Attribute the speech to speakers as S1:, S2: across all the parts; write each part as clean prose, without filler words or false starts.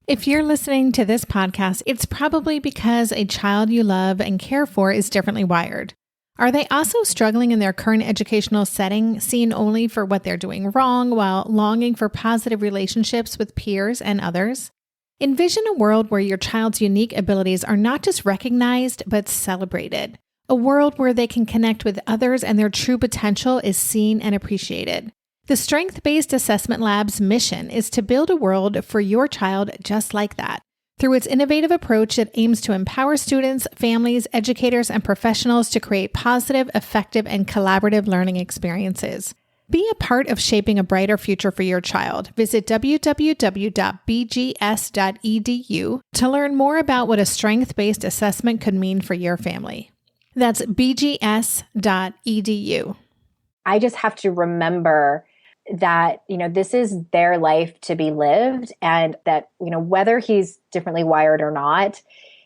S1: If you're listening to this podcast, it's probably because a child you love and care for is differently wired. Are they also struggling in their current educational setting, seen only for what they're doing wrong while longing for positive relationships with peers and others? Envision a world where your child's unique abilities are not just recognized, but celebrated. A world where they can connect with others and their true potential is seen and appreciated. The Strength-Based Assessment Lab's mission is to build a world for your child just like that. Through its innovative approach, it aims to empower students, families, educators, and professionals to create positive, effective, and collaborative learning experiences. Be a part of shaping a brighter future for your child. Visit www.bgs.edu to learn more about what a strength-based assessment could mean for your family. That's bgs.edu.
S2: I just have to remember that, this is their life to be lived, and that, whether he's differently wired or not,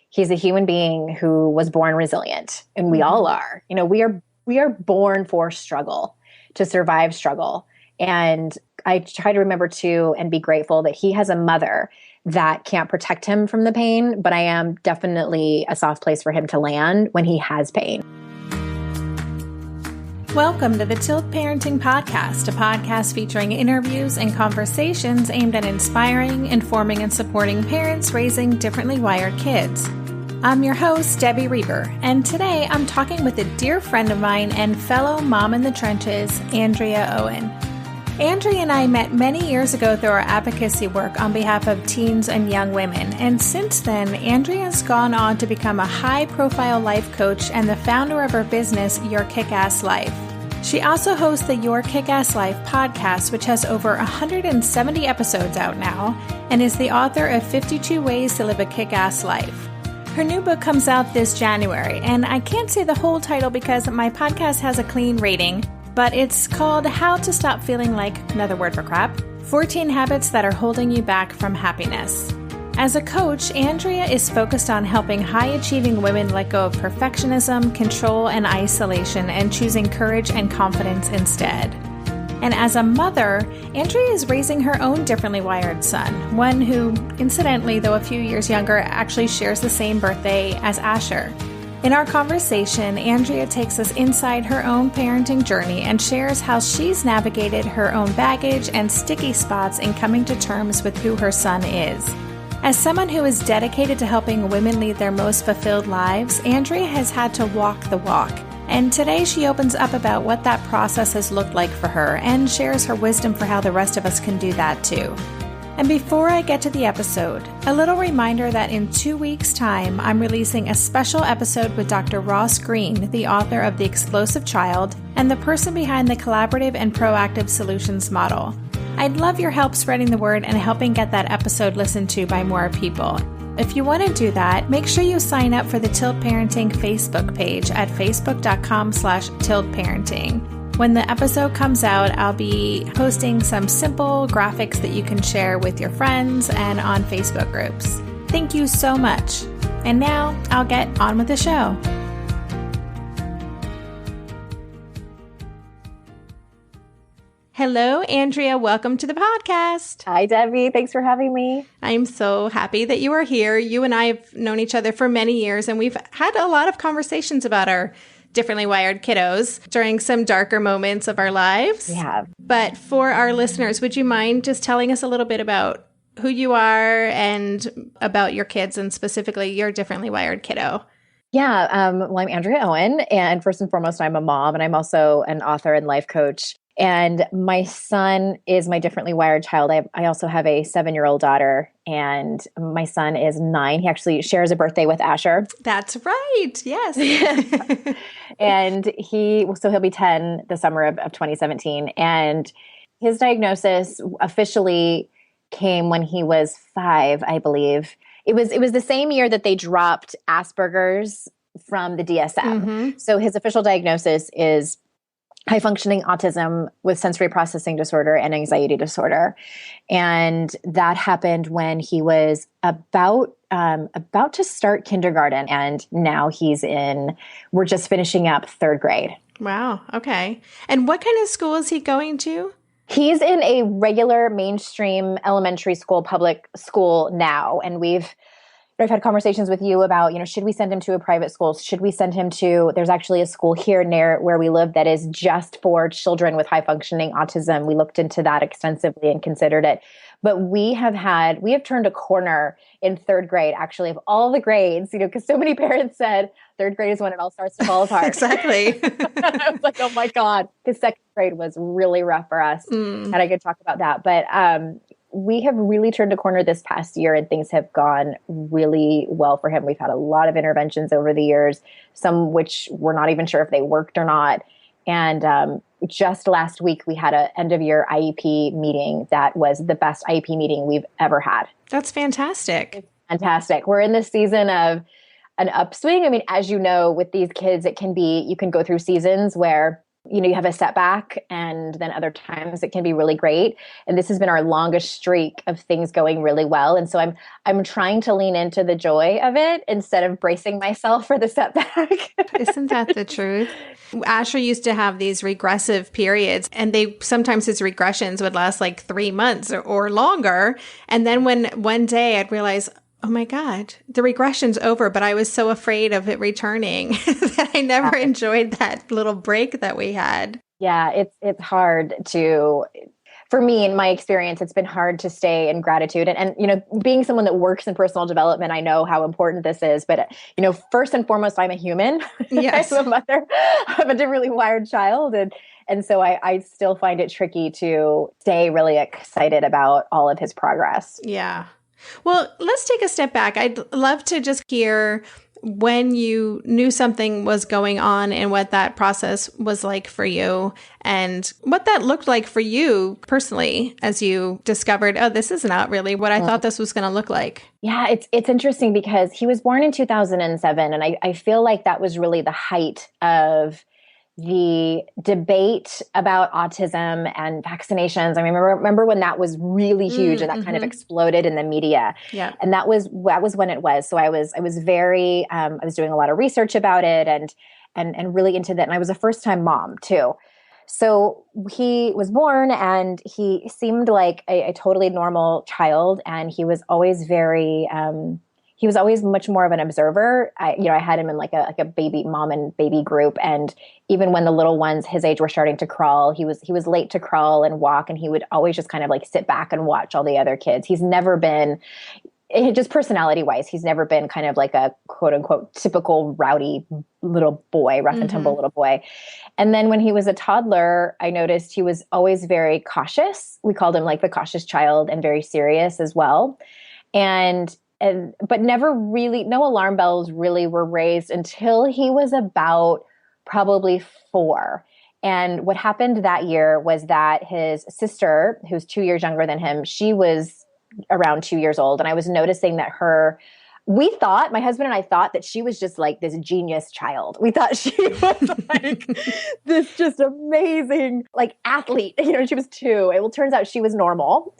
S2: he's a human being who was born resilient, and we all are. We are born for struggle, to survive struggle. And I try to remember too, and be grateful that he has a mother that can't protect him from the pain, but I am definitely a soft place for him to land when he has pain.
S1: Welcome to the Tilt Parenting Podcast, a podcast featuring interviews and conversations aimed at inspiring, informing, and supporting parents raising differently wired kids. I'm your host, Debbie Reber, and today I'm talking with a dear friend of mine and fellow mom in the trenches, Andrea Owen. Andrea and I met many years ago through our advocacy work on behalf of teens and young women, and since then, Andrea has gone on to become a high-profile life coach and the founder of her business, Your Kick-Ass Life. She also hosts the Your Kick-Ass Life podcast, which has over 170 episodes out now, and is the author of 52 Ways to Live a Kick-Ass Life. Her new book comes out this January, and I can't say the whole title because my podcast has a clean rating, but it's called How to Stop Feeling Like, another word for crap, 14 Habits That Are Holding You Back from Happiness. As a coach, Andrea is focused on helping high-achieving women let go of perfectionism, control, and isolation, and choosing courage and confidence instead. And as a mother, Andrea is raising her own differently wired son, one who, incidentally, though a few years younger, actually shares the same birthday as Asher. In our conversation, Andrea takes us inside her own parenting journey and shares how she's navigated her own baggage and sticky spots in coming to terms with who her son is. As someone who is dedicated to helping women lead their most fulfilled lives, Andrea has had to walk the walk. And today she opens up about what that process has looked like for her and shares her wisdom for how the rest of us can do that too. And before I get to the episode, a little reminder that in 2 weeks' time, I'm releasing a special episode with Dr. Ross Green, the author of The Explosive Child and the person behind the collaborative and proactive solutions model. I'd love your help spreading the word and helping get that episode listened to by more people. If you want to do that, make sure you sign up for the Tilt Parenting Facebook page at facebook.com/tiltparenting. When the episode comes out, I'll be posting some simple graphics that you can share with your friends and on Facebook groups. Thank you so much. And now I'll get on with the show. Hello, Andrea. Welcome to the podcast.
S2: Hi, Debbie. Thanks for having me.
S1: I'm so happy that you are here. You and I have known each other for many years, and we've had a lot of conversations about our differently wired kiddos during some darker moments of our lives.
S2: We have.
S1: But for our listeners, would you mind just telling us a little bit about who you are and about your kids, and specifically your differently wired kiddo?
S2: Yeah. Well, I'm Andrea Owen, and first and foremost, I'm a mom, and I'm also an author and life coach. And my son is my differently wired child. I also have a 7-year-old daughter, and my son is 9. He actually shares a birthday with Asher.
S1: That's right. Yes.
S2: And he'll be 10 the summer of 2017. And his diagnosis officially came when he was 5, I believe. It was the same year that they dropped Asperger's from the DSM. Mm-hmm. So his official diagnosis is high-functioning autism with sensory processing disorder and anxiety disorder. And that happened when he was about to start kindergarten. And now we're just finishing up 3rd grade.
S1: Wow. Okay. And what kind of school is he going to?
S2: He's in a regular mainstream elementary school, public school now. And I've had conversations with you about, should we send him to a private school? Should we send him to, there's actually a school here near where we live that is just for children with high functioning autism. We looked into that extensively and considered it. But we have turned a corner in third grade, actually, of all the grades, because so many parents said third grade is when it all starts to fall apart.
S1: Exactly.
S2: I was like, oh my God, because second grade was really rough for us. And I could talk about that. But we have really turned a corner this past year, and things have gone really well for him. We've had a lot of interventions over the years, some which we're not even sure if they worked or not. And just last week, we had an end of year IEP meeting that was the best IEP meeting we've ever had.
S1: That's fantastic.
S2: It's fantastic. We're in this season of an upswing. I mean, as you know, with these kids, you can go through seasons where you have a setback, and then other times it can be really great. And this has been our longest streak of things going really well. And so I'm trying to lean into the joy of it instead of bracing myself for the setback.
S1: Isn't that the truth? Asher used to have these regressive periods, and sometimes his regressions would last like 3 months or longer. And then when one day I'd realize, oh my God, the regression's over, but I was so afraid of it returning that I never enjoyed that little break that we had.
S2: Yeah, it's hard for me, in my experience, it's been hard to stay in gratitude. And being someone that works in personal development, I know how important this is. But, first and foremost, I'm a human.
S1: Yes.
S2: I'm a mother of a differently wired child. And so I still find it tricky to stay really excited about all of his progress.
S1: Yeah. Well, let's take a step back. I'd love to just hear when you knew something was going on and what that process was like for you and what that looked like for you personally as you discovered, oh, this is not really what I thought this was going to look like.
S2: Yeah, it's interesting because he was born in 2007. And I feel like that was really the height of the debate about autism and vaccinations. I remember when that was really huge and that kind of exploded in the media.
S1: Yeah.
S2: And that was when it was. So I was very, I was doing a lot of research about it and really into that. And I was a first time mom too. So he was born and he seemed like a totally normal child. And he was always he was always much more of an observer. I had him in like a baby mom and baby group. And even when the little ones his age were starting to crawl, he was late to crawl and walk. And he would always just kind of like sit back and watch all the other kids. He's never been, just personality wise, he's never been kind of like a quote unquote typical rowdy little boy, rough and tumble little boy. And then when he was a toddler, I noticed he was always very cautious. We called him like the cautious child, and very serious as well. But never really, no alarm bells really were raised until he was about probably 4. And what happened that year was that his sister, who's 2 years younger than him, she was around 2 years old. And I was noticing that my husband and I thought that she was just like this genius child. We thought she was like this just amazing like athlete. She was 2. It turns out she was normal.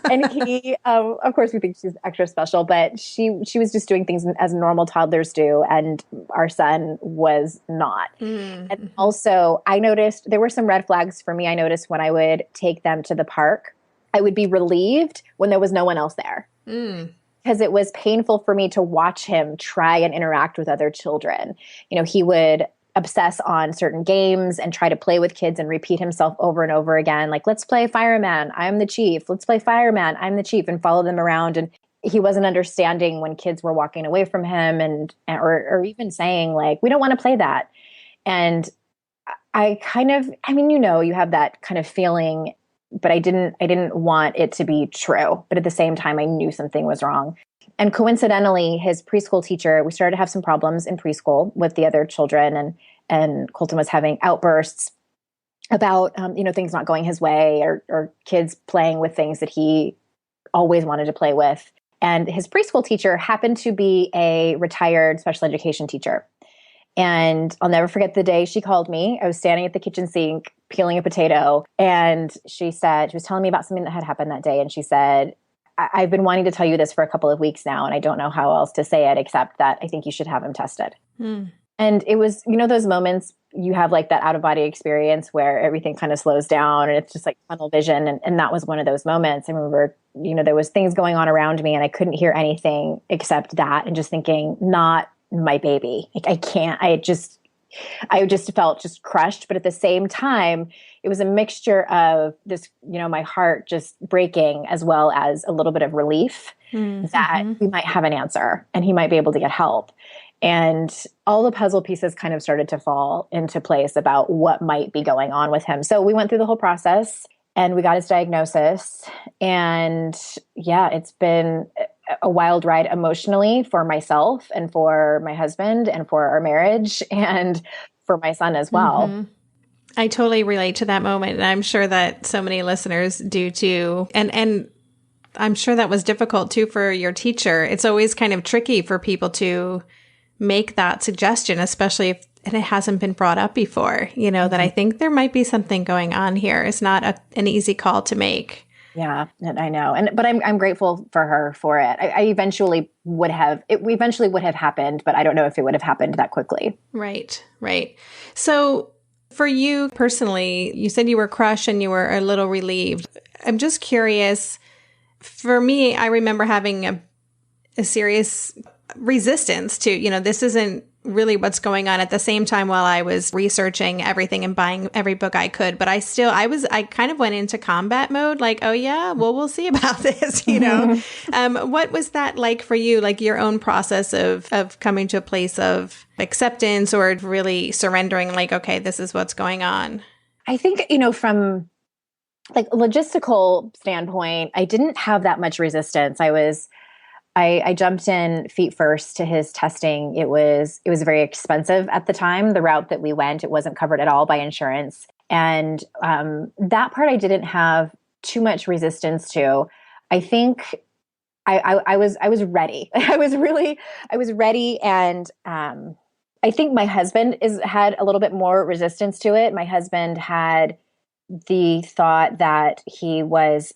S2: and he, of course we think she's extra special, but she was just doing things as normal toddlers do. And our son was not. And also I noticed there were some red flags for me. I noticed when I would take them to the park, I would be relieved when there was no one else there. Because it was painful for me to watch him try and interact with other children. He would obsess on certain games and try to play with kids and repeat himself over and over again. Like, let's play fireman, I'm the chief. Let's play fireman, I'm the chief, and follow them around. And he wasn't understanding when kids were walking away from him or even saying like, we don't want to play that. And I kind of, you have that kind of feeling, but I didn't want it to be true. But at the same time, I knew something was wrong. And coincidentally, his preschool teacher, we started to have some problems in preschool with the other children. And Colton was having outbursts about, things not going his way or kids playing with things that he always wanted to play with. And his preschool teacher happened to be a retired special education teacher. And I'll never forget the day she called me. I was standing at the kitchen sink peeling a potato, and she was telling me about something that had happened that day. And she said, I've been wanting to tell you this for a couple of weeks now, and I don't know how else to say it except that I think you should have him tested. And it was, those moments you have like that out of body experience where everything kind of slows down and it's just like tunnel vision. And that was one of those moments. I remember, there was things going on around me and I couldn't hear anything except that, and just thinking, not my baby. Like, I just felt just crushed. But at the same time, it was a mixture of this, my heart just breaking, as well as a little bit of relief that we might have an answer and he might be able to get help. And all the puzzle pieces kind of started to fall into place about what might be going on with him. So we went through the whole process and we got his diagnosis. And yeah, it's been a wild ride emotionally for myself and for my husband and for our marriage and for my son as well.
S1: I totally relate to that moment. And I'm sure that so many listeners do too. And I'm sure that was difficult too for your teacher. It's always kind of tricky for people to make that suggestion, especially if it hasn't been brought up before, that I think there might be something going on here. It's not an easy call to make.
S2: Yeah, I know. But I'm grateful for her for it. We eventually would have happened, but I don't know if it would have happened that quickly.
S1: Right. So for you personally, you said you were crushed and you were a little relieved. I'm just curious. For me, I remember having a serious resistance to, this isn't really what's going on, at the same time while I was researching everything and buying every book I could. But I kind of went into combat mode, like, oh yeah, well, we'll see about this, What was that like for you, like your own process of coming to a place of acceptance or really surrendering, like, okay, this is what's going on?
S2: I think, from like a logistical standpoint, I didn't have that much resistance. I jumped in feet first to his testing. It was very expensive at the time. The route that we went, it wasn't covered at all by insurance. And that part I didn't have too much resistance to. I think I was ready. I was ready. And I think my husband had a little bit more resistance to it. My husband had the thought that it was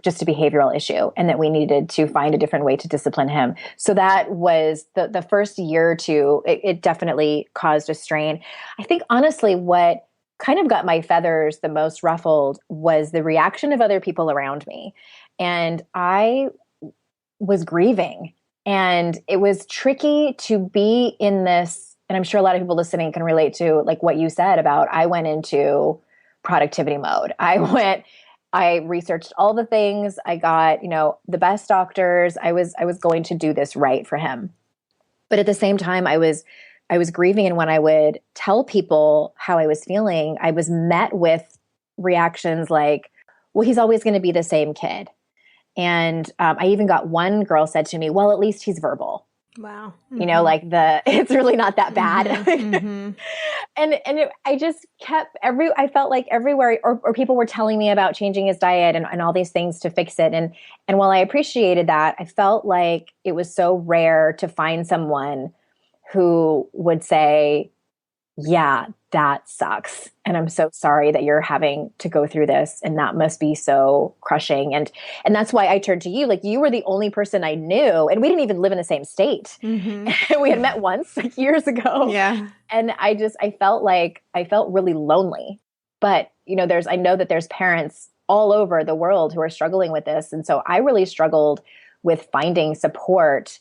S2: just a behavioral issue and that we needed to find a different way to discipline him. So that was the first year or two, it definitely caused a strain. I think honestly, what kind of got my feathers the most ruffled was the reaction of other people around me. And I was grieving, and it was tricky to be in this. And I'm sure a lot of people listening can relate to like what you said about, I went into productivity mode. I researched all the things. I got, the best doctors. I was going to do this right for him. But at the same time, I was grieving. And when I would tell people how I was feeling, I was met with reactions like, well, he's always going to be the same kid. And I even got one girl said to me, well, at least he's verbal.
S1: Wow.
S2: It's really not that bad. I just kept I felt like everywhere, or people were telling me about changing his diet and all these things to fix it. And while I appreciated that, I felt like it was so rare to find someone who would say, yeah, that sucks. And I'm so sorry that you're having to go through this. And that must be so crushing. And that's why I turned to you. Like, you were the only person I knew. And we didn't even live in the same state. We had met once, like, years ago.
S1: Yeah.
S2: And I felt really lonely. But, I know that there's parents all over the world who are struggling with this. And so I really struggled with finding support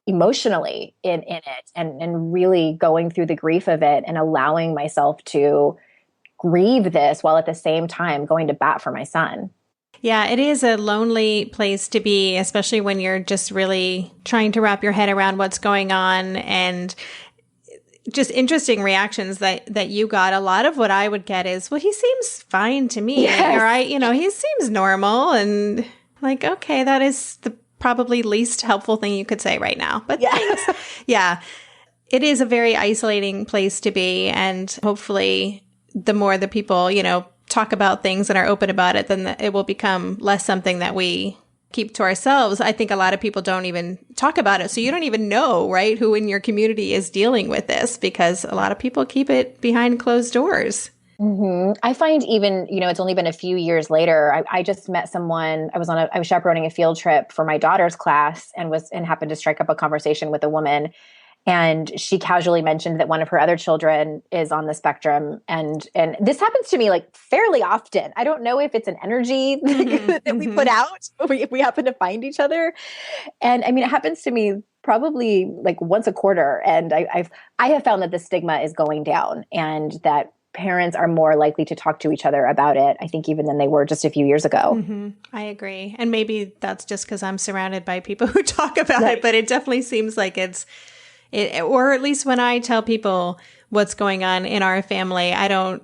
S2: emotionally in it and really going through the grief of it and allowing myself to grieve this while at the same time going to bat for my son.
S1: Yeah, it is a lonely place to be, especially when you're just really trying to wrap your head around what's going on, and just interesting reactions that you got. A lot of what I would get is, well, he seems fine to me.
S2: Yes.
S1: Or he seems normal, and like, okay, that is the probably least helpful thing you could say right now. But thanks. Yeah, it is a very isolating place to be. And hopefully the more the people, talk about things and are open about it, then it will become less something that we keep to ourselves. I think a lot of people don't even talk about it. So you don't even know, right, who in your community is dealing with this, because a lot of people keep it behind closed doors.
S2: I find even, it's only been a few years later. I just met someone. I was chaperoning a field trip for my daughter's class and happened to strike up a conversation with a woman. And she casually mentioned that one of her other children is on the spectrum. And this happens to me like fairly often. I don't know if it's an energy that we put out if we happen to find each other. And I mean, it happens to me probably like once a quarter. And I have found that the stigma is going down and that parents are more likely to talk to each other about it, I think, even than they were just a few years ago.
S1: I agree. And maybe that's just because I'm surrounded by people who talk about it, but it definitely seems like or at least when I tell people what's going on in our family, I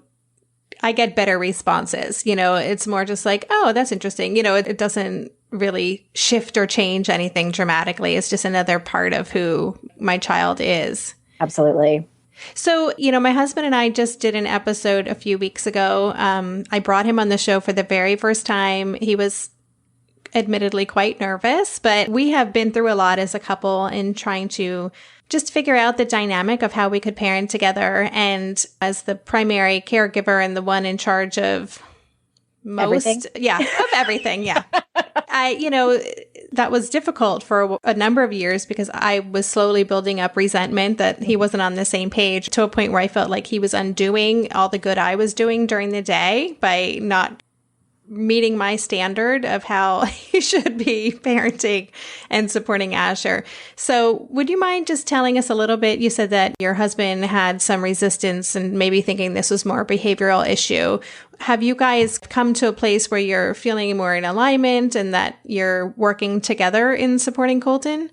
S1: get better responses. It's more just like, oh, that's interesting. It doesn't really shift or change anything dramatically. It's just another part of who my child is.
S2: Absolutely.
S1: So, my husband and I just did an episode a few weeks ago. I brought him on the show for the very first time. He was admittedly quite nervous, but we have been through a lot as a couple in trying to just figure out the dynamic of how we could parent together. And as the primary caregiver and the one in charge of
S2: everything.
S1: Of everything. Yeah. That was difficult for a number of years because I was slowly building up resentment that he wasn't on the same page to a point where I felt like he was undoing all the good I was doing during the day by not meeting my standard of how he should be parenting and supporting Asher. So would you mind just telling us a little bit? You said that your husband had some resistance and maybe thinking this was more a behavioral issue. Have you guys come to a place where you're feeling more in alignment and that you're working together in supporting Colton?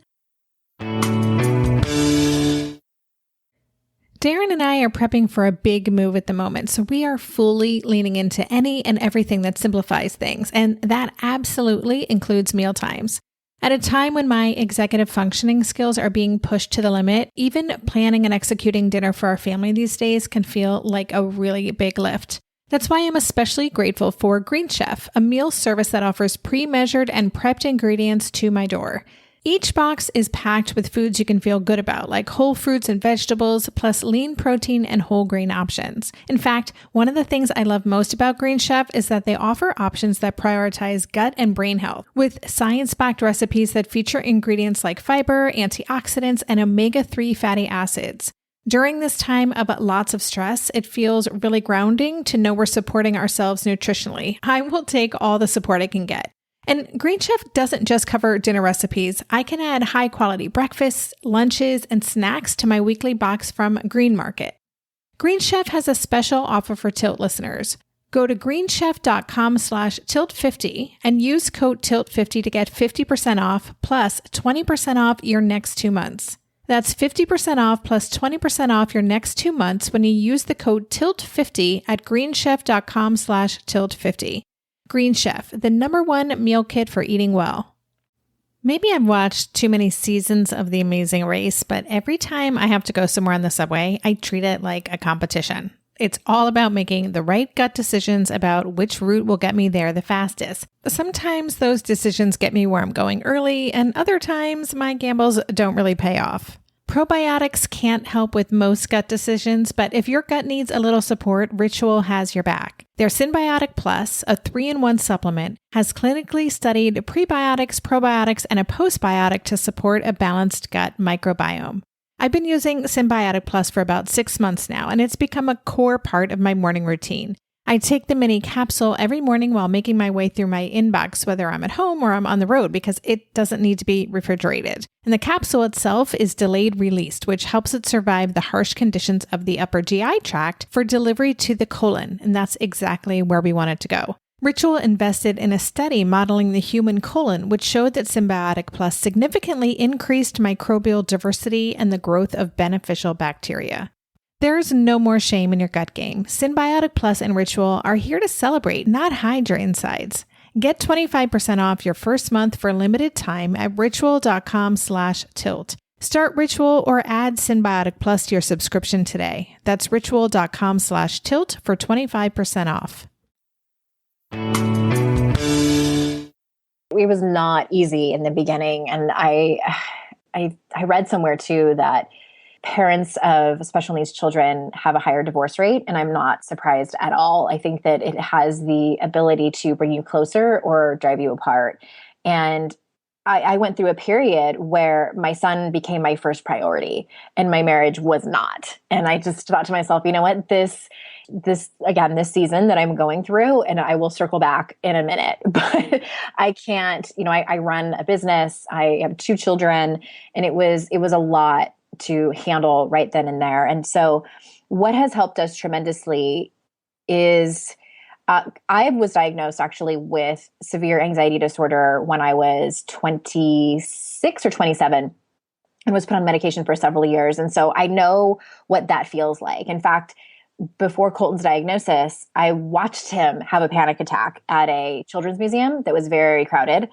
S1: Darren and I are prepping for a big move at the moment, so we are fully leaning into any and everything that simplifies things, and that absolutely includes mealtimes. At a time when my executive functioning skills are being pushed to the limit, even planning and executing dinner for our family these days can feel like a really big lift. That's why I'm especially grateful for Green Chef, a meal service that offers pre-measured and prepped ingredients to my door. Each box is packed with foods you can feel good about, like whole fruits and vegetables, plus lean protein and whole grain options. In fact, one of the things I love most about Green Chef is that they offer options that prioritize gut and brain health, with science-backed recipes that feature ingredients like fiber, antioxidants, and omega-3 fatty acids. During this time of lots of stress, it feels really grounding to know we're supporting ourselves nutritionally. I will take all the support I can get. And Green Chef doesn't just cover dinner recipes. I can add high-quality breakfasts, lunches, and snacks to my weekly box from Green Market. Green Chef has a special offer for Tilt listeners. Go to greenchef.com/tilt50 and use code TILT50 to get 50% off plus 20% off your next 2 months. That's 50% off plus 20% off your next 2 months when you use the code TILT50 at greenchef.com/tilt50. Green Chef, the #1 meal kit for eating well. Maybe I've watched too many seasons of The Amazing Race, but every time I have to go somewhere on the subway, I treat it like a competition. It's all about making the right gut decisions about which route will get me there the fastest. Sometimes those decisions get me where I'm going early, and other times my gambles don't really pay off. Probiotics can't help with most gut decisions, but if your gut needs a little support, Ritual has your back. Their Synbiotic Plus, a 3-in-1 supplement, has clinically studied prebiotics, probiotics, and a postbiotic to support a balanced gut microbiome. I've been using Synbiotic Plus for about 6 months now, and it's become a core part of my morning routine. I take the mini capsule every morning while making my way through my inbox, whether I'm at home or I'm on the road, because it doesn't need to be refrigerated. And the capsule itself is delayed released, which helps it survive the harsh conditions of the upper GI tract for delivery to the colon. And that's exactly where we want it to go. Ritual invested in a study modeling the human colon, which showed that Synbiotic Plus significantly increased microbial diversity and the growth of beneficial bacteria. There's no more shame in your gut game. Synbiotic Plus and Ritual are here to celebrate, not hide your insides. Get 25% off your first month for a limited time at ritual.com/tilt. Start Ritual or add Synbiotic Plus to your subscription today. That's ritual.com/tilt for 25% off.
S2: It was not easy in the beginning. And I read somewhere too that parents of special needs children have a higher divorce rate, and I'm not surprised at all. I think that it has the ability to bring you closer or drive you apart. And I went through a period where my son became my first priority and my marriage was not. And I just thought to myself, you know what, this season that I'm going through, and I will circle back in a minute, but I can't, I run a business, I have 2 children, and it was a lot to handle right then and there. And so what has helped us tremendously is I was diagnosed actually with severe anxiety disorder when I was 26 or 27 and was put on medication for several years. And so I know what that feels like. In fact, before Colton's diagnosis, I watched him have a panic attack at a children's museum that was very crowded.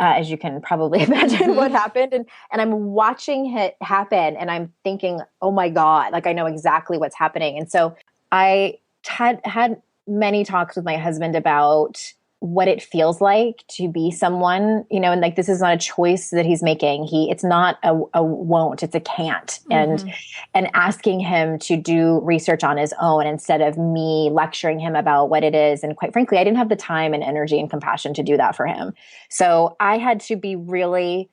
S2: As you can probably imagine what happened. And I'm watching it happen and I'm thinking, oh my God, like I know exactly what's happening. And so I had many talks with my husband about what it feels like to be someone, and like, this is not a choice that he's making. It's not a won't, it's a can't. And asking him to do research on his own instead of me lecturing him about what it is. And quite frankly, I didn't have the time and energy and compassion to do that for him. So I had to be really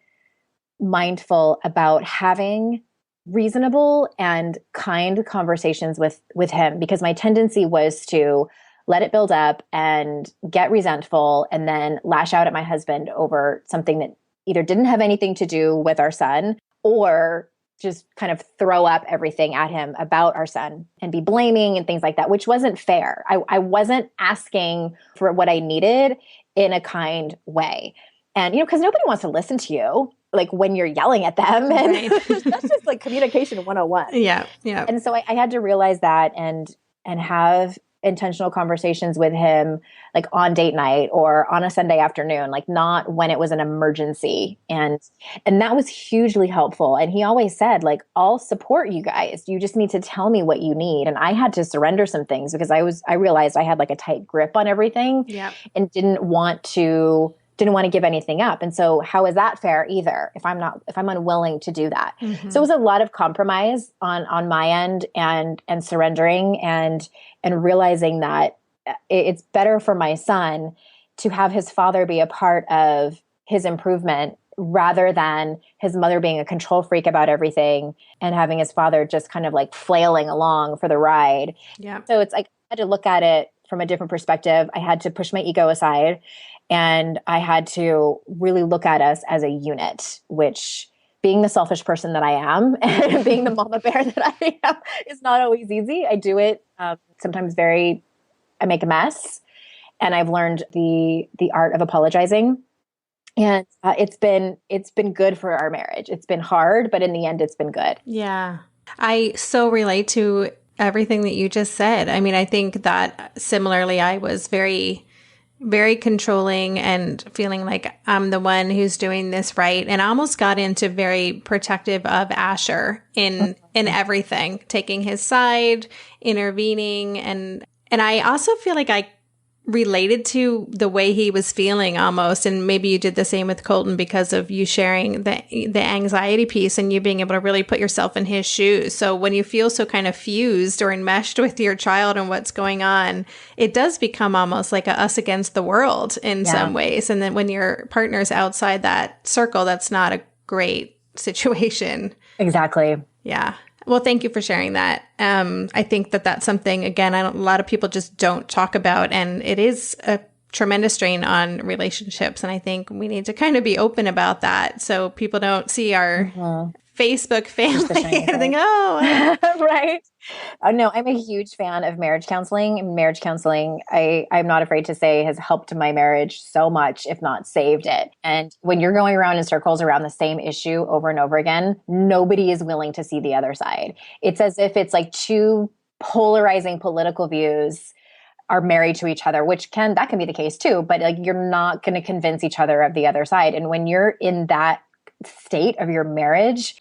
S2: mindful about having reasonable and kind conversations with him, because my tendency was to let it build up and get resentful and then lash out at my husband over something that either didn't have anything to do with our son or just kind of throw up everything at him about our son and be blaming and things like that, which wasn't fair. I wasn't asking for what I needed in a kind way. And, because nobody wants to listen to you, like when you're yelling at them. And
S1: Right.
S2: that's just like communication 101.
S1: Yeah. Yeah.
S2: And so I had to realize that and have intentional conversations with him, like on date night or on a Sunday afternoon, like not when it was an emergency. And that was hugely helpful. And he always said, like, I'll support you guys. You just need to tell me what you need. And I had to surrender some things because I realized I had like a tight grip on everything and didn't want to give anything up. And so how is that fair either if I'm unwilling to do that? So it was a lot of compromise on my end and surrendering and realizing that it's better for my son to have his father be a part of his improvement rather than his mother being a control freak about everything and having his father just kind of like flailing along for the ride. Yeah. So it's like I had to look at it from a different perspective. I had to push my ego aside. And I had to really look at us as a unit, which being the selfish person that I am and being the mama bear that I am is not always easy. I do it sometimes I make a mess. And I've learned the art of apologizing. And it's been good for our marriage. It's been hard, but in the end, it's been good.
S1: Yeah. I so relate to everything that you just said. I mean, I think that similarly, I was very controlling and feeling like I'm the one who's doing this right. And I almost got into very protective of Asher in everything, taking his side, intervening. And I also feel like I related to the way he was feeling almost. And maybe you did the same with Colton because of you sharing the anxiety piece and you being able to really put yourself in his shoes. So when you feel so kind of fused or enmeshed with your child and what's going on, it does become almost like a us against the world in some ways. And then when your partner's outside that circle, that's not a great situation.
S2: Exactly.
S1: Yeah. Well, thank you for sharing that. I think that that's something, again, a lot of people just don't talk about, and it is a tremendous strain on relationships. And I think we need to kind of be open about that so people don't see our Facebook family and think, oh.
S2: Right. No, I'm a huge fan of marriage counseling. Marriage counseling, I'm not afraid to say, has helped my marriage so much, if not saved it. And when you're going around in circles around the same issue over and over again, nobody is willing to see the other side. It's as if it's like two polarizing political views are married to each other, that can be the case too, but like you're not going to convince each other of the other side. And when you're in that state of your marriage,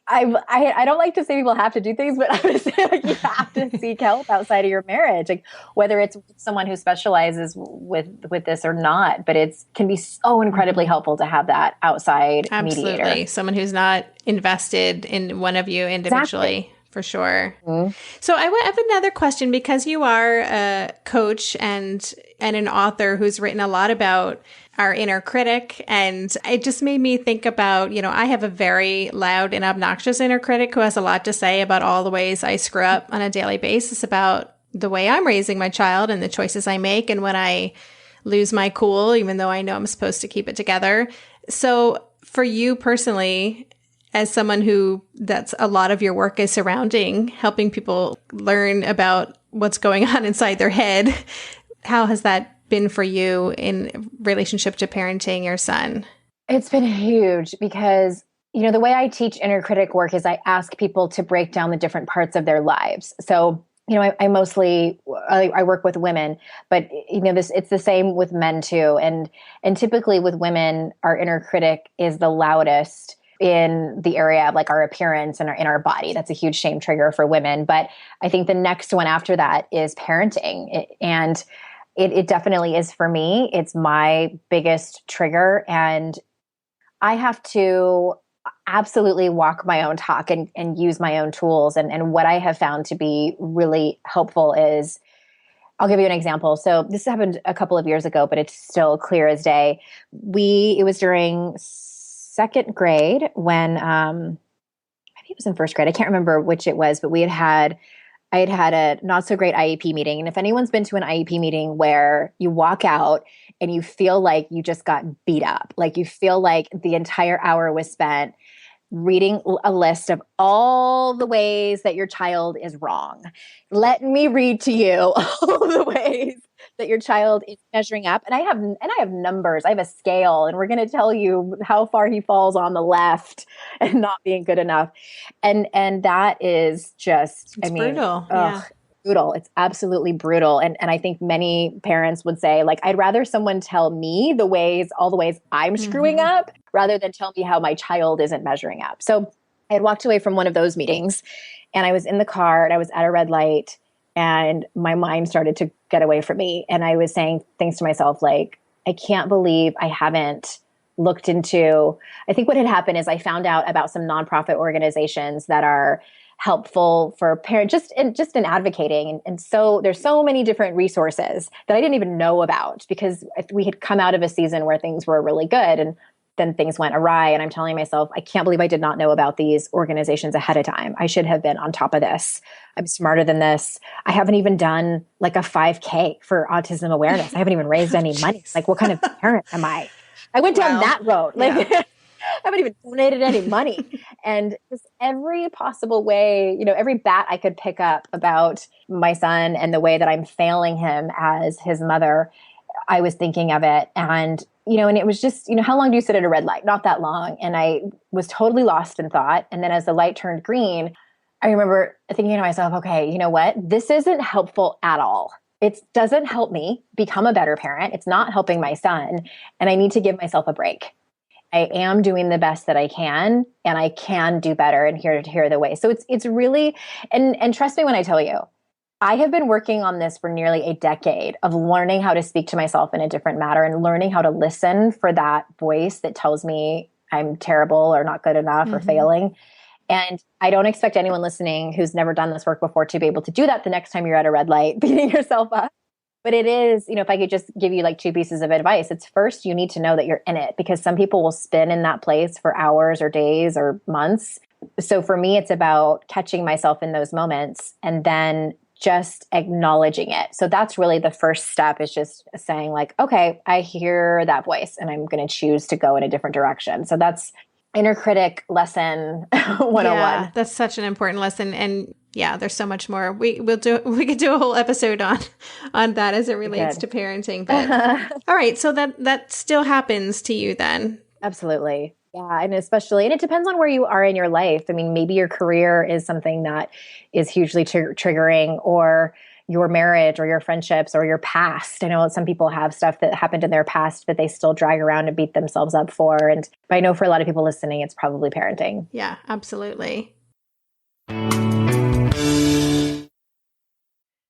S2: I don't like to say people have to do things, but I would say like you have to seek help outside of your marriage, like whether it's someone who specializes with this or not. But it can be so incredibly helpful to have that outside mediator,
S1: someone who's not invested in one of you individually.
S2: Exactly.
S1: For sure.
S2: Mm-hmm.
S1: So I have another question, because you are a coach and an author who's written a lot about our inner critic. And it just made me think about, I have a very loud and obnoxious inner critic who has a lot to say about all the ways I screw up on a daily basis about the way I'm raising my child and the choices I make, and when I lose my cool, even though I know I'm supposed to keep it together. So for you personally, as someone that's a lot of your work is surrounding helping people learn about what's going on inside their head, how has that been for you in relationship to parenting your son?
S2: It's been huge because, the way I teach inner critic work is I ask people to break down the different parts of their lives. So, I mostly work with women, but it's the same with men too. And typically with women, our inner critic is the loudest in the area of like our appearance and in our body. That's a huge shame trigger for women. But I think the next one after that is parenting. It definitely is for me. It's my biggest trigger. And I have to absolutely walk my own talk and use my own tools. And what I have found to be really helpful is, I'll give you an example. So this happened a couple of years ago, but it's still clear as day. It was during second grade when, maybe it was in first grade. I can't remember which it was, but I had had a not so great IEP meeting. And if anyone's been to an IEP meeting where you walk out and you feel like you just got beat up, like you feel like the entire hour was spent reading a list of all the ways that your child is wrong. Let me read to you all the ways that your child is measuring up. And I have numbers. I have a scale, and we're going to tell you how far he falls on the left and not being good enough. And that is just,
S1: it's brutal. Yeah.
S2: Brutal. It's absolutely brutal. And I think many parents would say, like, I'd rather someone tell me all the ways I'm screwing up rather than tell me how my child isn't measuring up. So I had walked away from one of those meetings, and I was in the car and I was at a red light, and my mind started to get away from me. And I was saying things to myself like, I can't believe I haven't looked into, I think what had happened is I found out about some nonprofit organizations that are helpful for parents, just in advocating. And so there's so many different resources that I didn't even know about, because we had come out of a season where things were really good and then things went awry. And I'm telling myself, I can't believe I did not know about these organizations ahead of time. I should have been on top of this. I'm smarter than this. I haven't even done like a 5K for autism awareness. I haven't even raised any money. Like, what kind of parent am I? I went down that road. Like, yeah. I haven't even donated any money. And just every possible way, every bat I could pick up about my son and the way that I'm failing him as his mother, I was thinking of it. And, and it was just, how long do you sit at a red light? Not that long. And I was totally lost in thought. And then as the light turned green, I remember thinking to myself, okay, you know what? This isn't helpful at all. It doesn't help me become a better parent. It's not helping my son. And I need to give myself a break. I am doing the best that I can, and I can do better, and here are the ways. So it's really, and trust me when I tell you, I have been working on this for nearly a decade of learning how to speak to myself in a different manner and learning how to listen for that voice that tells me I'm terrible or not good enough or failing. And I don't expect anyone listening who's never done this work before to be able to do that the next time you're at a red light, beating yourself up. But it is, if I could just give you like two pieces of advice, it's first, you need to know that you're in it, because some people will spin in that place for hours or days or months. So for me, it's about catching myself in those moments and then just acknowledging it. So that's really the first step, is just saying like, okay, I hear that voice and I'm going to choose to go in a different direction. So that's inner critic lesson 101.
S1: Yeah, that's such an important lesson. And yeah, there's so much more. We could do a whole episode on that as it relates to parenting. But all right, so that still happens to you then.
S2: Absolutely. Yeah. And especially, and it depends on where you are in your life. I mean, maybe your career is something that is hugely triggering, or your marriage or your friendships or your past. I know some people have stuff that happened in their past that they still drag around and beat themselves up for. And I know for a lot of people listening, it's probably parenting.
S1: Yeah, absolutely.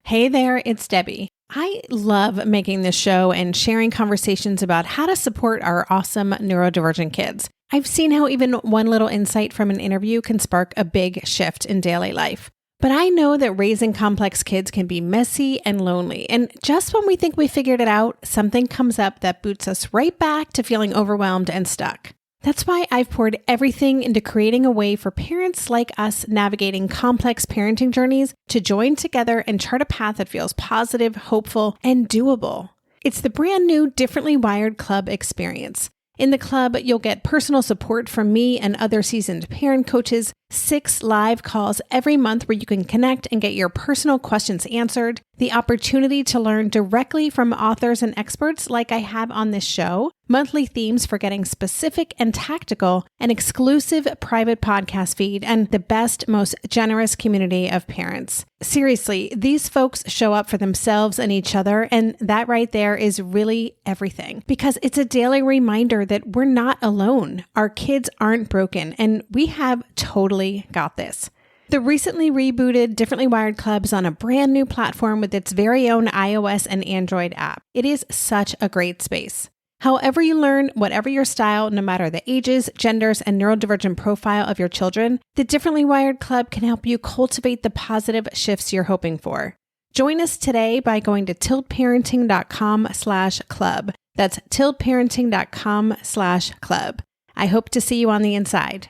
S1: Hey there, it's Debbie. I love making this show and sharing conversations about how to support our awesome neurodivergent kids. I've seen how even one little insight from an interview can spark a big shift in daily life. But I know that raising complex kids can be messy and lonely. And just when we think we figured it out, something comes up that boots us right back to feeling overwhelmed and stuck. That's why I've poured everything into creating a way for parents like us navigating complex parenting journeys to join together and chart a path that feels positive, hopeful, and doable. It's the brand new Differently Wired Club experience. In the club, you'll get personal support from me and other seasoned parent coaches, 6 live calls every month where you can connect and get your personal questions answered, the opportunity to learn directly from authors and experts like I have on this show, monthly themes for getting specific and tactical, an exclusive private podcast feed, and the best, most generous community of parents. Seriously, these folks show up for themselves and each other, and that right there is really everything. Because it's a daily reminder that we're not alone. Our kids aren't broken, and we have totally got this. The recently rebooted Differently Wired Club is on a brand new platform with its very own iOS and Android app. It is such a great space. However you learn, whatever your style, no matter the ages, genders, and neurodivergent profile of your children, the Differently Wired Club can help you cultivate the positive shifts you're hoping for. Join us today by going to tiltparenting.com/club. That's tiltparenting.com/club. I hope to see you on the inside.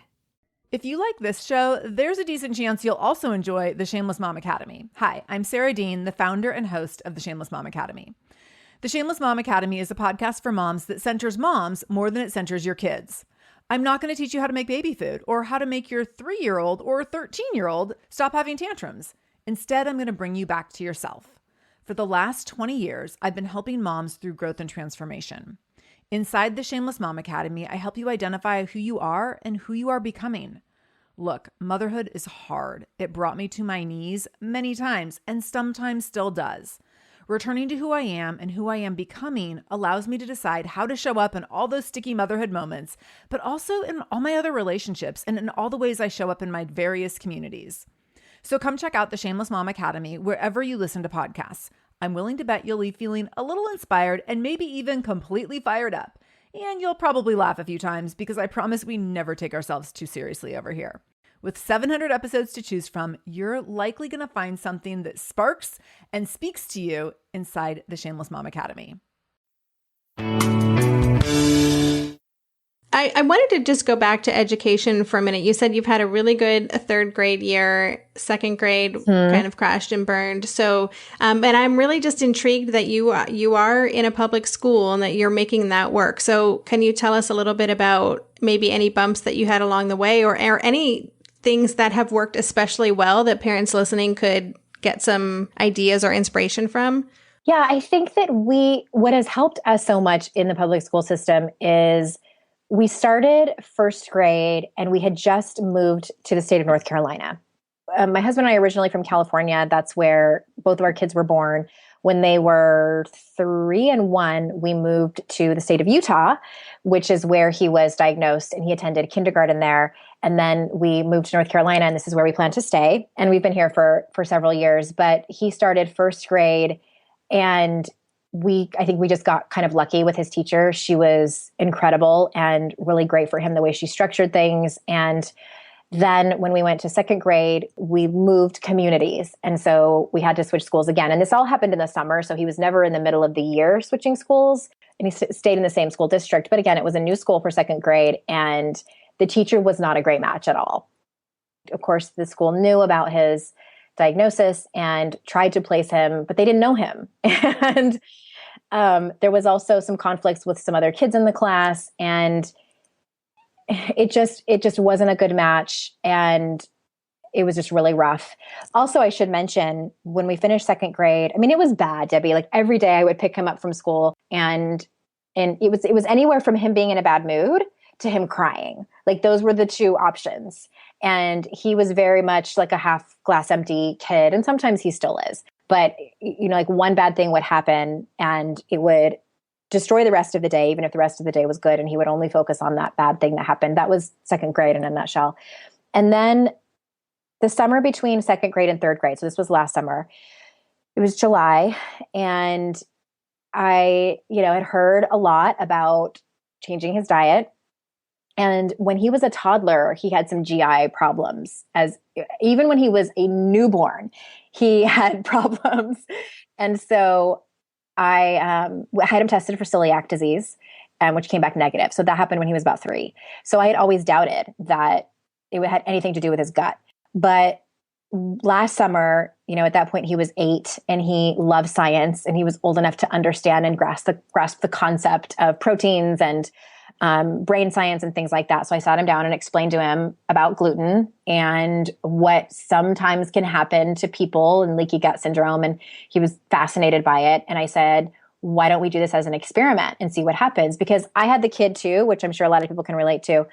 S3: If you like this show, there's a decent chance you'll also enjoy the Shameless Mom Academy. Hi, I'm Sarah Dean, the founder and host of the Shameless Mom Academy. The Shameless Mom Academy is a podcast for moms that centers moms more than it centers your kids. I'm not going to teach you how to make baby food or how to make your 3-year-old or 13-year-old stop having tantrums. Instead, I'm going to bring you back to yourself. For the last 20 years, I've been helping moms through growth and transformation. Inside the Shameless Mom Academy, I help you identify who you are and who you are becoming. Look, motherhood is hard. It brought me to my knees many times and sometimes still does. Returning to who I am and who I am becoming allows me to decide how to show up in all those sticky motherhood moments, but also in all my other relationships and in all the ways I show up in my various communities. So come check out the Shameless Mom Academy wherever you listen to podcasts. I'm willing to bet you'll leave feeling a little inspired and maybe even completely fired up. And you'll probably laugh a few times because I promise we never take ourselves too seriously over here. With 700 episodes to choose from, you're likely going to find something that sparks and speaks to you inside the Shameless Mom Academy.
S1: I wanted to just go back to education for a minute. You said you've had a really good 3rd grade year, 2nd grade kind of crashed and burned. So, and I'm really just intrigued that you are in a public school and that you're making that work. So can you tell us a little bit about maybe any bumps that you had along the way or any things that have worked especially well that parents listening could get some ideas or inspiration from?
S2: Yeah, I think that what has helped us so much in the public school system is we started 1st grade and we had just moved to the state of North Carolina. My husband and I are originally from California. That's where both of our kids were born. When they were 3 and 1, we moved to the state of Utah, which is where he was diagnosed, and he attended kindergarten there. And then we moved to North Carolina, and this is where we plan to stay. And we've been here for several years. But he started 1st grade, and I think we just got kind of lucky with his teacher. She was incredible and really great for him, the way she structured things. And then when we went to 2nd grade, we moved communities. And so we had to switch schools again. And this all happened in the summer. So he was never in the middle of the year switching schools. And he stayed in the same school district. But again, it was a new school for 2nd grade. And the teacher was not a great match at all. Of course, the school knew about his diagnosis and tried to place him, but they didn't know him. And there was also some conflicts with some other kids in the class. And it just wasn't a good match. And it was just really rough. Also, I should mention, when we finished 2nd grade, I mean, it was bad, Debbie. Like every day I would pick him up from school and it was anywhere from him being in a bad mood to him crying. Like those were the 2 options. And he was very much like a half glass empty kid. And sometimes he still is. But, like one bad thing would happen and it would destroy the rest of the day, even if the rest of the day was good. And he would only focus on that bad thing that happened. That was 2nd grade in a nutshell. And then the summer between 2nd grade and 3rd grade, so this was last summer, it was July. And I, had heard a lot about changing his diet. And when he was a toddler, he had some GI problems. As even when he was a newborn, he had problems. And so I had him tested for celiac disease, which came back negative. So that happened when he was about 3. So I had always doubted that it had anything to do with his gut. But last summer, at that point he was 8 and he loved science and he was old enough to understand and grasp the concept of proteins and brain science and things like that. So I sat him down and explained to him about gluten and what sometimes can happen to people and leaky gut syndrome. And he was fascinated by it. And I said, why don't we do this as an experiment and see what happens? Because I had the kid too, which I'm sure a lot of people can relate to,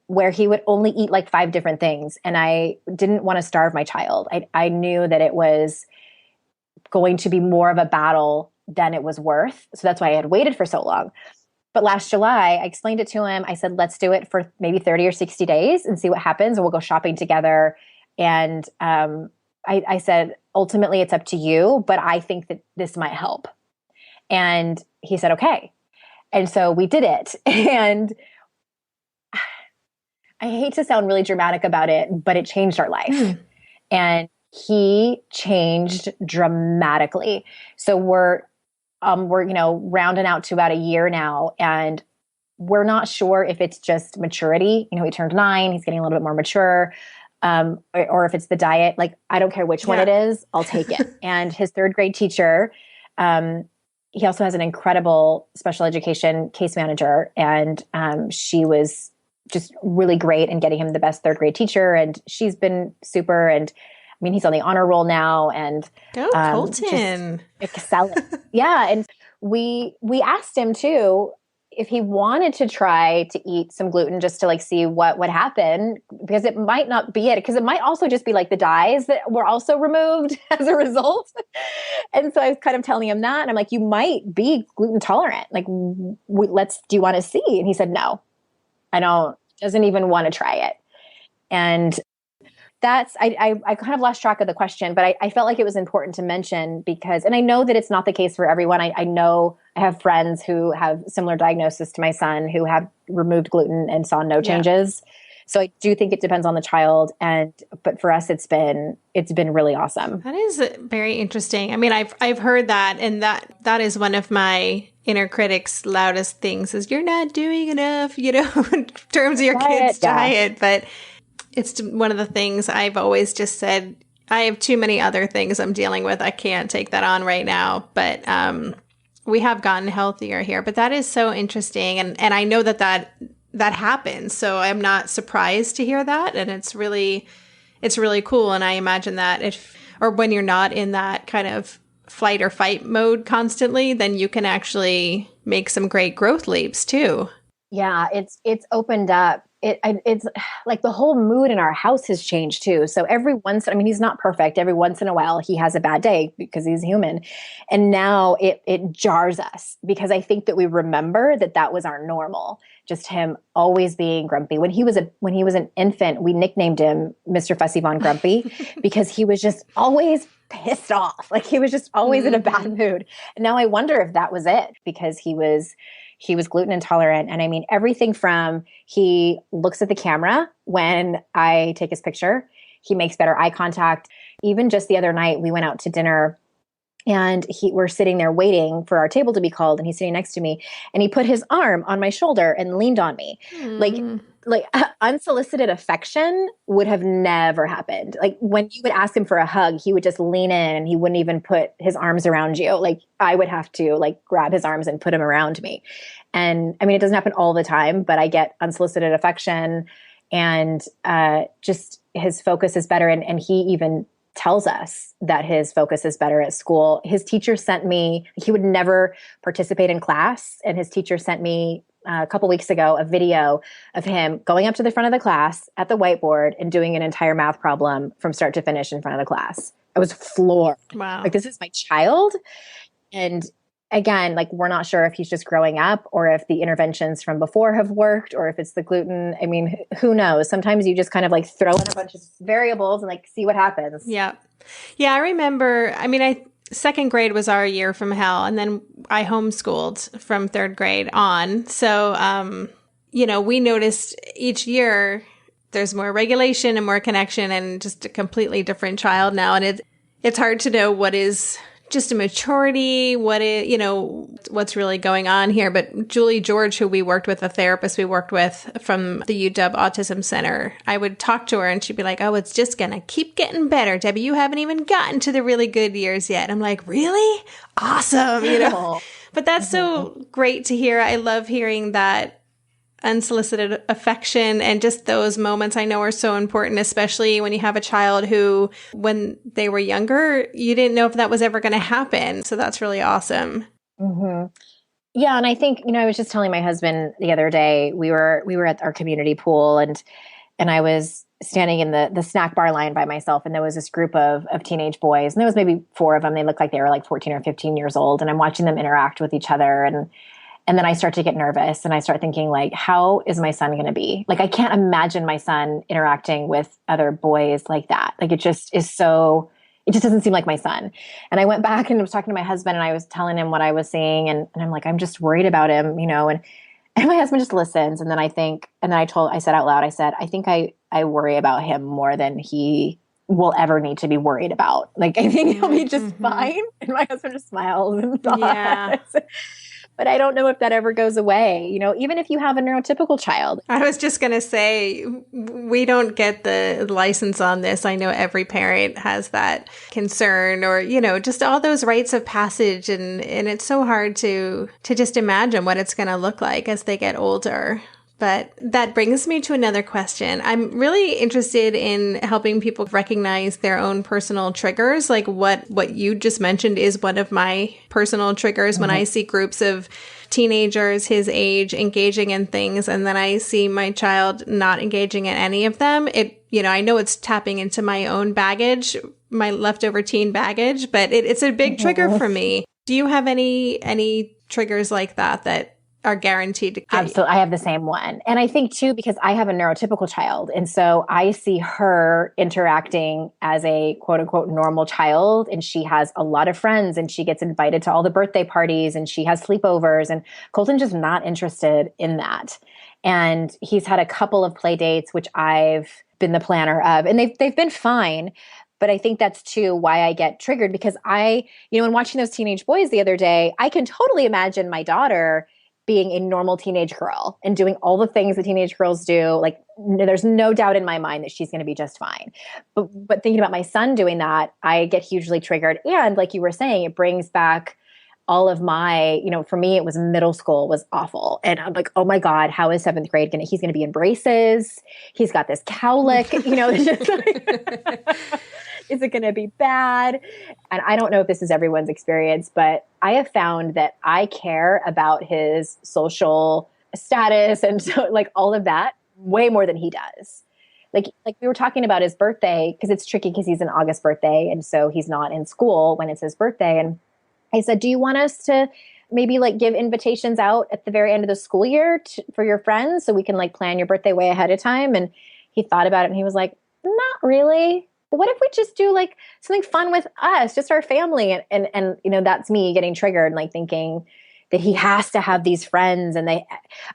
S2: where he would only eat like 5 different things. And I didn't want to starve my child. I knew that it was going to be more of a battle than it was worth. So that's why I had waited for so long. But last July, I explained it to him. I said, let's do it for maybe 30 or 60 days and see what happens. And we'll go shopping together. And I said, ultimately, it's up to you, but I think that this might help. And he said, okay. And so we did it. And I hate to sound really dramatic about it, but it changed our life. And he changed dramatically. So we're rounding out to about a year now, and we're not sure if it's just maturity. He turned 9, he's getting a little bit more mature, or if it's the diet. Like, I don't care which one it is, I'll take it. And his 3rd grade teacher, he also has an incredible special education case manager, and she was just really great in getting him the best 3rd grade teacher, and she's been super. And he's on the honor roll now, and
S4: go Colton,
S2: excelling. Yeah, and we asked him too if he wanted to try to eat some gluten just to like see what would happen, because it might not be it, because it might also just be like the dyes that were also removed as a result. And so I was kind of telling him that, and I'm like, you might be gluten tolerant. Like, do you want to see? And he said, no, I don't. Doesn't even want to try it. And that's, I kind of lost track of the question, but I felt like it was important to mention because, and I know that it's not the case for everyone. I know I have friends who have similar diagnosis to my son who have removed gluten and saw no changes. So I do think it depends on the child. But for us, it's been really awesome.
S4: That is very interesting. I've heard that, and that is one of my inner critic's loudest things is you're not doing enough, in terms of your kid's diet. But it's one of the things I've always just said, I have too many other things I'm dealing with. I can't take that on right now. But we have gotten healthier here. But that is so interesting. And I know that happens. So I'm not surprised to hear that. And it's really cool. And I imagine that when you're not in that kind of flight or fight mode constantly, then you can actually make some great growth leaps too.
S2: Yeah, it's opened up. It's like the whole mood in our house has changed too. So he's not perfect. Every once in a while he has a bad day because he's human. And now it jars us because I think that we remember that was our normal. Just him always being grumpy. When he was an infant, we nicknamed him Mr. Fussy Von Grumpy because he was just always pissed off. Like he was just always in a bad mood. And now I wonder if that was it because he was gluten intolerant. And everything from he looks at the camera when I take his picture, he makes better eye contact. Even just the other night, we went out to dinner and we're sitting there waiting for our table to be called. And he's sitting next to me and he put his arm on my shoulder and leaned on me. Like unsolicited affection would have never happened. Like when you would ask him for a hug, he would just lean in and he wouldn't even put his arms around you. Like I would have to grab his arms and put him around me. And it doesn't happen all the time, but I get unsolicited affection and just his focus is better. And he even tells us that his focus is better at school. His teacher he would never participate in class. And his teacher sent me a couple weeks ago a video of him going up to the front of the class at the whiteboard and doing an entire math problem from start to finish in front of the class. I was floored.
S4: Wow.
S2: Like, this is my child. And again, we're not sure if he's just growing up or if the interventions from before have worked or if it's the gluten. Who knows? Sometimes you just kind of throw in a bunch of variables and see what happens.
S4: Yeah. Yeah. I remember, second grade was our year from hell. And then I homeschooled from 3rd grade on. So, we noticed each year there's more regulation and more connection and just a completely different child now. And it's hard to know what is just a maturity, what's really going on here. But Julie George, who we worked with, a therapist we worked with from the UW Autism Center, I would talk to her and she'd be like, oh, it's just going to keep getting better. Debbie, you haven't even gotten to the really good years yet. I'm like, really? Awesome. But that's so great to hear. I love hearing that unsolicited affection and just those moments I know are so important, especially when you have a child who, when they were younger, you didn't know if that was ever going to happen. So that's really awesome.
S2: Mm-hmm. Yeah. And I think, I was just telling my husband the other day, we were at our community pool and I was standing in the snack bar line by myself. And there was this group of teenage boys, and there was maybe 4 of them. They looked like they were like 14 or 15 years old. And I'm watching them interact with each other. And then I start to get nervous and I start thinking, like, how is my son going to be? Like, I can't imagine my son interacting with other boys like that. Like, it just doesn't seem like my son. And I went back and was talking to my husband and I was telling him what I was seeing. And I'm like, I'm just worried about him, and my husband just listens. And then I said out loud, I think I worry about him more than he will ever need to be worried about. Like, I think he'll be just fine. And my husband just smiles and nods. Yeah. But I don't know if that ever goes away, even if you have a neurotypical child.
S4: I was just going to say, we don't get the license on this. I know every parent has that concern or, just all those rites of passage. And it's so hard to just imagine what it's going to look like as they get older. But that brings me to another question. I'm really interested in helping people recognize their own personal triggers. Like what you just mentioned is one of my personal triggers when I see groups of teenagers his age engaging in things and then I see my child not engaging in any of them. I know it's tapping into my own baggage, my leftover teen baggage, but it's a big trigger for me. Do you have any triggers like that are guaranteed to get
S2: Absolutely. I have the same one. And I think too, because I have a neurotypical child. And so I see her interacting as a quote unquote normal child. And she has a lot of friends and she gets invited to all the birthday parties and she has sleepovers, and Colton's just not interested in that. And he's had a couple of play dates, which I've been the planner of, and they've been fine. But I think that's too why I get triggered, because in watching those teenage boys the other day, I can totally imagine my daughter being a normal teenage girl and doing all the things that teenage girls do. Like, there's no doubt in my mind that she's going to be just fine. But thinking about my son doing that, I get hugely triggered. And like you were saying, it brings back all of my, for me, it was middle school was awful. And I'm like, oh my God, how is 7th grade he's going to be in braces. He's got this cowlick, it's just like, is it going to be bad? And I don't know if this is everyone's experience, but I have found that I care about his social status and so like all of that way more than he does. Like we were talking about his birthday, because it's tricky because he's an August birthday. And so he's not in school when it's his birthday. And I said, do you want us to maybe like give invitations out at the very end of the school year for your friends so we can like plan your birthday way ahead of time? And he thought about it and he was like, not really. But what if we just do like something fun with us, just our family? And that's me getting triggered and like thinking that he has to have these friends. And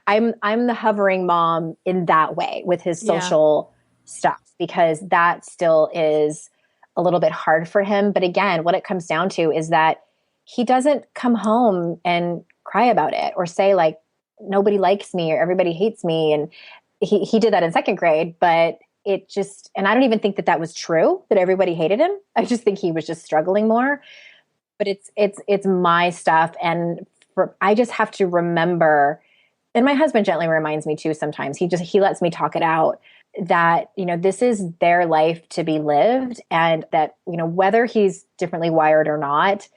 S2: I'm the hovering mom in that way with his social stuff, because that still is a little bit hard for him. But again, what it comes down to is that he doesn't come home and cry about it or say like, nobody likes me or everybody hates me. And he did that in 2nd grade, but it just, and I don't even think that was true, that everybody hated him. I just think he was just struggling more. But it's my stuff. And I just have to remember, and my husband gently reminds me too sometimes, he lets me talk it out, that, this is their life to be lived. And that, whether he's differently wired or not,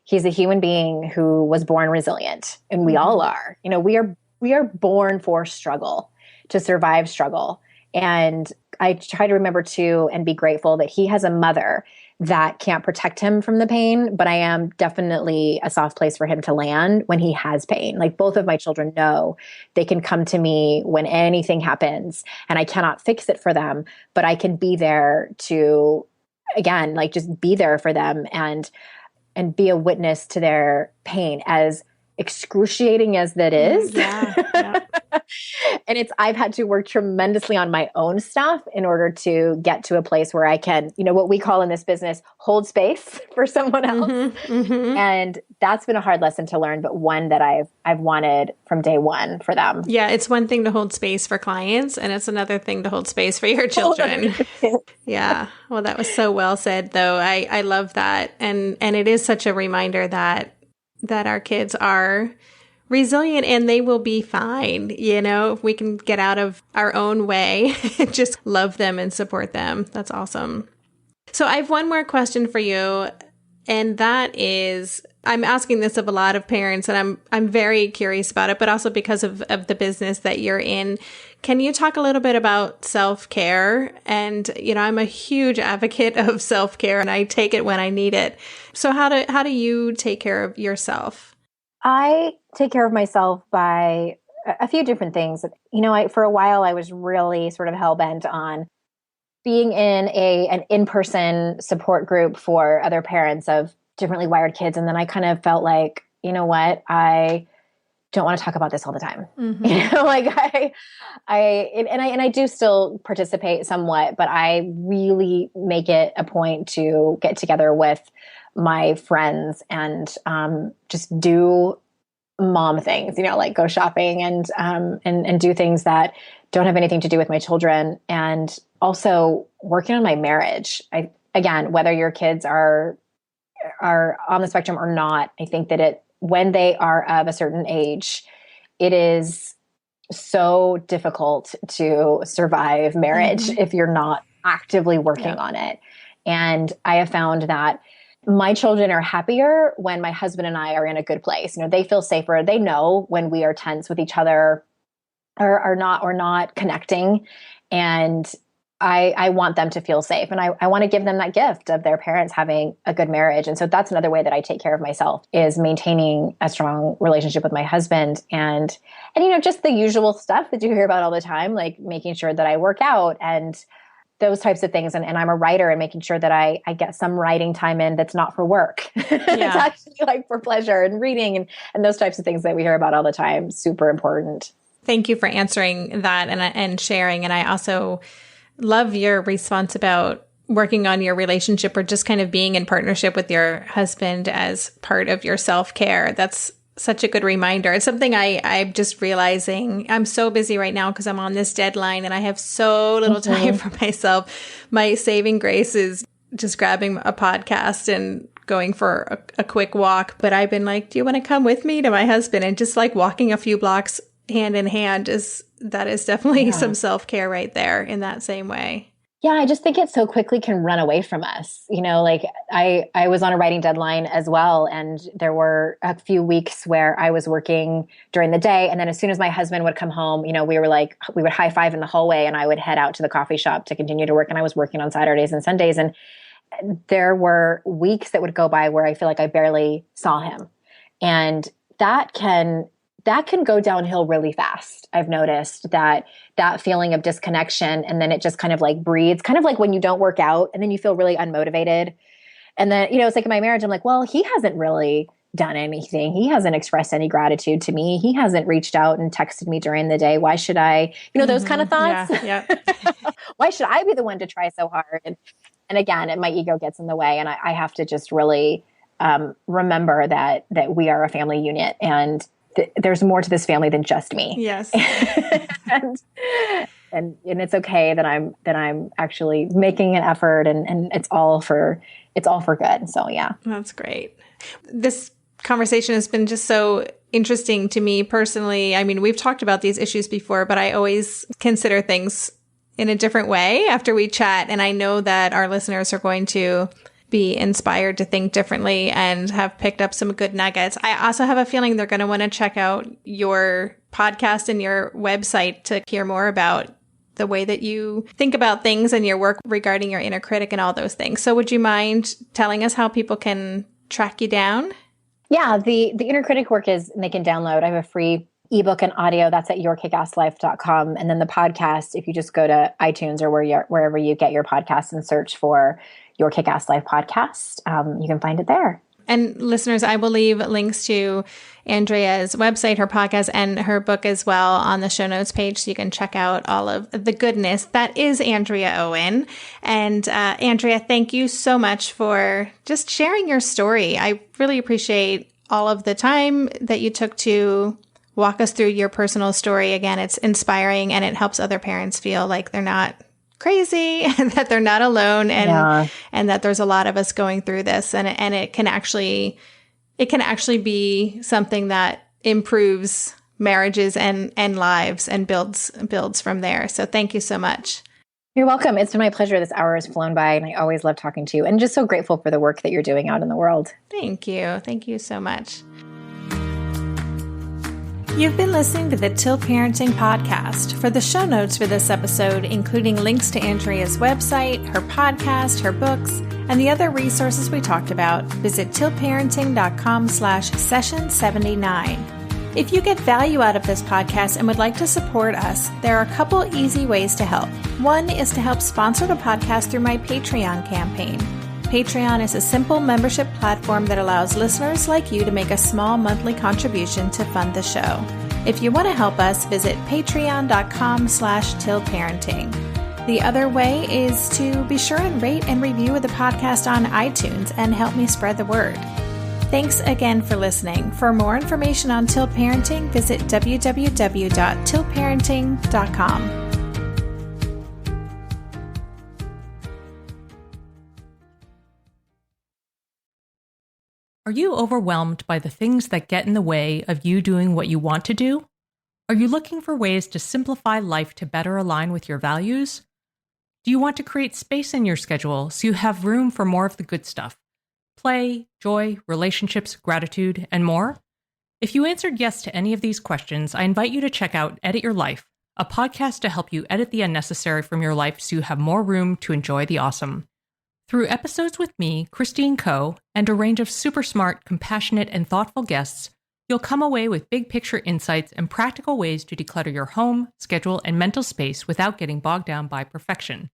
S2: he's a human being who was born resilient, and we all are. We are born for struggle, to survive struggle. And I try to remember too and be grateful that he has a mother that can't protect him from the pain, but I am definitely a soft place for him to land when he has pain. Like, both of my children know they can come to me when anything happens, and I cannot fix it for them, but I can be there to, again, like just be there for them and be a witness to their pain, as excruciating as that is.
S4: Yeah.
S2: And I've had to work tremendously on my own stuff in order to get to a place where I can, what we call in this business, hold space for someone else. And that's been a hard lesson to learn, but one that I've wanted from day one for them.
S4: Yeah. It's one thing to hold space for clients, and it's another thing to hold space for your children. Yeah. Well, that was so well said, though. I love that. And it is such a reminder that our kids are resilient and they will be fine. If we can get out of our own way, just love them and support them. That's awesome. So I have one more question for you. And that is, I'm asking this of a lot of parents, and I'm very curious about it, but also because of the business that you're in. Can you talk a little bit about self-care? And, I'm a huge advocate of self-care, and I take it when I need it. So how do you take care of yourself?
S2: I take care of myself by a few different things. For a while, I was really sort of hell-bent on being in an in-person support group for other parents of differently wired kids. And then I kind of felt like, you know what, I don't want to talk about this all the time. I do still participate somewhat, but I really make it a point to get together with my friends and just do mom things, like go shopping and do things that don't have anything to do with my children, and also working on my marriage. Again, whether your kids are on the spectrum or not, I think that when they are of a certain age, it is so difficult to survive marriage if you're not actively working on it. And I have found that my children are happier when my husband and I are in a good place. They feel safer. They know when we are tense with each other or not connecting. And I want them to feel safe. And I want to give them that gift of their parents having a good marriage. And so that's another way that I take care of myself, is maintaining a strong relationship with my husband. And just the usual stuff that you hear about all the time, like making sure that I work out and those types of things. And I'm a writer, and making sure that I get some writing time in that's not for work. It's actually like for pleasure and reading and those types of things that we hear about all the time. Super important.
S4: Thank you for answering that and sharing. And I also love your response about working on your relationship, or just kind of being in partnership with your husband as part of your self-care. That's such a good reminder. It's something I'm just realizing. I'm so busy right now because I'm on this deadline and I have so little time for myself. My saving grace is just grabbing a podcast and going for a quick walk. But I've been like, do you want to come with me to my husband? And just like walking a few blocks hand in hand is definitely some self-care right there in that same way.
S2: Yeah, I just think it so quickly can run away from us. Like I was on a writing deadline as well. And there were a few weeks where I was working during the day. And then as soon as my husband would come home, we would high five in the hallway, and I would head out to the coffee shop to continue to work. And I was working on Saturdays and Sundays. And there were weeks that would go by where I feel like I barely saw him. And that can go downhill really fast. I've noticed that feeling of disconnection, and then it just kind of like breeds, kind of like when you don't work out and then you feel really unmotivated. And then, it's like in my marriage, I'm like, well, he hasn't really done anything. He hasn't expressed any gratitude to me. He hasn't reached out and texted me during the day. Why should I, those kind of thoughts?
S4: Yeah.
S2: Why should I be the one to try so hard? And again, my ego gets in the way, and I have to just really remember that we are a family unit, and there's more to this family than just me.
S4: Yes.
S2: and it's okay that I'm actually making an effort, and it's all for good. So yeah.
S4: That's great. This conversation has been just so interesting to me personally. I mean, we've talked about these issues before, but I always consider things in a different way after we chat. And I know that our listeners are going to be inspired to think differently and have picked up some good nuggets. I also have a feeling they're going to want to check out your podcast and your website to hear more about the way that you think about things and your work regarding your inner critic and all those things. So would you mind telling us how people can track you down?
S2: Yeah, the inner critic work is, they can download. I have a free ebook and audio that's at yourkickasslife.com. And then the podcast, if you just go to iTunes or wherever you get your podcasts and search for Your Kick-Ass Life podcast, you can find it there.
S4: And listeners, I will leave links to Andrea's website, her podcast, and her book as well on the show notes page, so you can check out all of the goodness that is Andrea Owen. And Andrea, thank you so much for just sharing your story. I really appreciate all of the time that you took to walk us through your personal story. Again, it's inspiring, and it helps other parents feel like they're not crazy and that they're not alone, and that there's a lot of us going through this, and it can actually be something that improves marriages and lives and builds from there. So thank you so much.
S2: You're welcome. It's been my pleasure. This hour has flown by, and I always love talking to you, and just so grateful for the work that you're doing out in the world.
S4: Thank you. Thank you so much.
S1: You've been listening to the Till Parenting Podcast. For the show notes for this episode, including links to Andrea's website, her podcast, her books, and the other resources we talked about, visit tillparenting.com/session79. If you get value out of this podcast and would like to support us, there are a couple easy ways to help. One is to help sponsor the podcast through my Patreon campaign. Patreon is a simple membership platform that allows listeners like you to make a small monthly contribution to fund the show. If you want to help us, visit patreon.com/tillparenting. The other way is to be sure and rate and review the podcast on iTunes and help me spread the word. Thanks again for listening. For more information on Till Parenting, visit www.tillparenting.com.
S5: Are you overwhelmed by the things that get in the way of you doing what you want to do? Are you looking for ways to simplify life to better align with your values? Do you want to create space in your schedule so you have room for more of the good stuff? Play, joy, relationships, gratitude, and more? If you answered yes to any of these questions, I invite you to check out Edit Your Life, a podcast to help you edit the unnecessary from your life so you have more room to enjoy the awesome. Through episodes with me, Christine Coe, and a range of super smart, compassionate, and thoughtful guests, you'll come away with big picture insights and practical ways to declutter your home, schedule, and mental space without getting bogged down by perfection.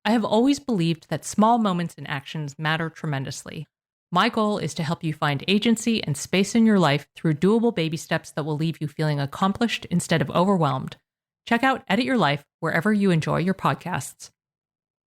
S5: I have always believed that small moments and actions matter tremendously. My goal is to help you find agency and space in your life through doable baby steps that will leave you feeling accomplished instead of overwhelmed. Check out Edit Your Life wherever you enjoy your podcasts.